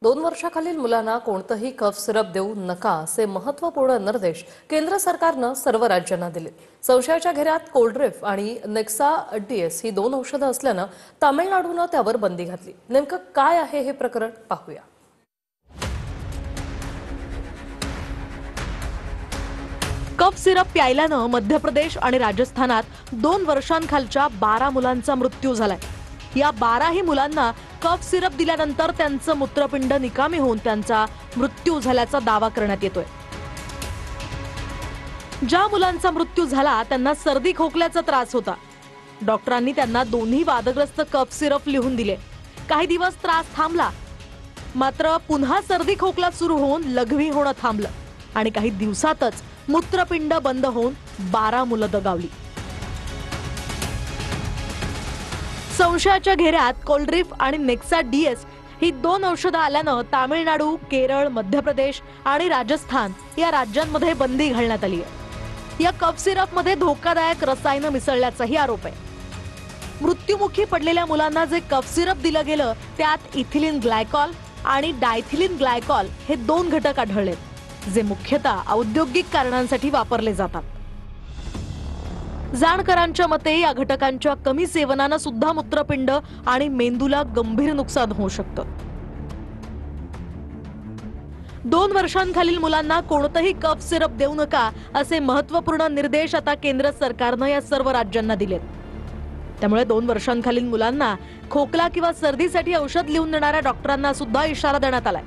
2 वर्षाखालील मुलांना कोणतेही कफ सिरप देऊ नका असे महत्त्वपूर्ण निर्देश केंद्र सरकारने सर्व राज्यांना दिले। संशयाच्या घेऱ्यात कोल्ड्रिफ आणि नेक्सा डीएस ही 2 औषधं असल्याने तामिळनाडूने त्यावर बंदी घातली। नेमकं काय आहे हे प्रकरण पाहूया। कफ सिरप प्यायल्याने मध्य प्रदेश आणि राजस्थानात 2 वर्षांखालच्या 12 मुलांचा मृत्यू झालाय। या 12ही मुलांना कफ सिरप दिल्यानंतर त्यांचं मूत्रपिंड निकामी होऊन त्यांचा मृत्यू झाल्याचा दावा करण्यात येतोय। ज्या मुलांचा मृत्यू झाला त्यांना सर्दी खोकल्याचा त्रास होता। डॉक्टरांनी त्यांना दोन्ही वादग्रस्त कफ सिरप लिहून दिले। काही दिवस त्रास थांबला, मात्र पुन्हा सर्दी खोकला सुरू होऊन लघवी होणं थांबलं आणि काही दिवसातच मूत्रपिंड बंद होऊन 12 मुलं दगावली। संशयाच्या घेऱ्यात कोल्ड्रिफ आणि नेक्सा डीएस ही 2 औषधं आल्यानं तामिळनाडू, केरळ, मध्य प्रदेश आणि राजस्थान या राज्यांमध्ये बंदी घालण्यात आली आहे। या कफ सिरपमध्ये धोकादायक रसायनं मिसळल्याचाही आरोप आहे। मृत्युमुखी पडलेल्या मुलांना जे कफ सिरप दिलं गेलं त्यात इथिलीन ग्लायकॉल आणि डायथिलीन ग्लायकॉल हे 2 घटक आढळलेत, जे मुख्यतः औद्योगिक कारणांसाठी वापरले जातात। जाणकारांच्या मते या घटकांच्या कमी सेवनाने सुद्धा मूत्रपिंड आणि मेंदूला गंभीर नुकसान होऊ शकतं। 2 वर्षांखालील मुलांना कोणतेही कफ सिरप देऊ नका असे महत्त्वपूर्ण निर्देश आता केंद्र सरकारने या सर्व राज्यांना दिलेत। त्यामुळे 2 वर्षांखालील मुलांना खोकला किंवा सर्दीसाठी औषध लिहून देणाऱ्या डॉक्टरांना सुद्धा इशारा देण्यात आलाय।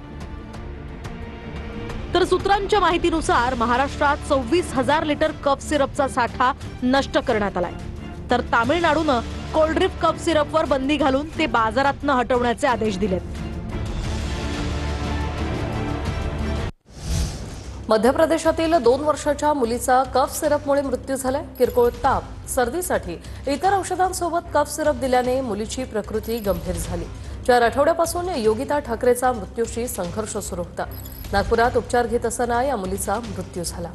तर सूत्रांच्या माहितीनुसार महाराष्ट्रात 26,000 लिटर कफ सिरपचा साठा नष्ट करण्यात आलाय। तर तामिळनाडूने कोल्ड्रिफ कफ सिरपवर बंदी घालून ते बाजारातून हटवण्याचे आदेश दिलेत। मध्य प्रदेशातील 2 वर्षाच्या मुलीचा कफ सिरपमुळे मृत्यू झालाय। किरकोळ ताप, सर्दीसाठी इतर औषधांसोबत कफ सिरप दिल्याने मुलीची प्रकृती गंभीर झाली। 4 आठवड्यापासून योगिता ठाकरेचा मृत्यूशी संघर्ष सुरू होता। नागपुरात उपचार घेत असताना या मुलीचा मृत्यू झाला।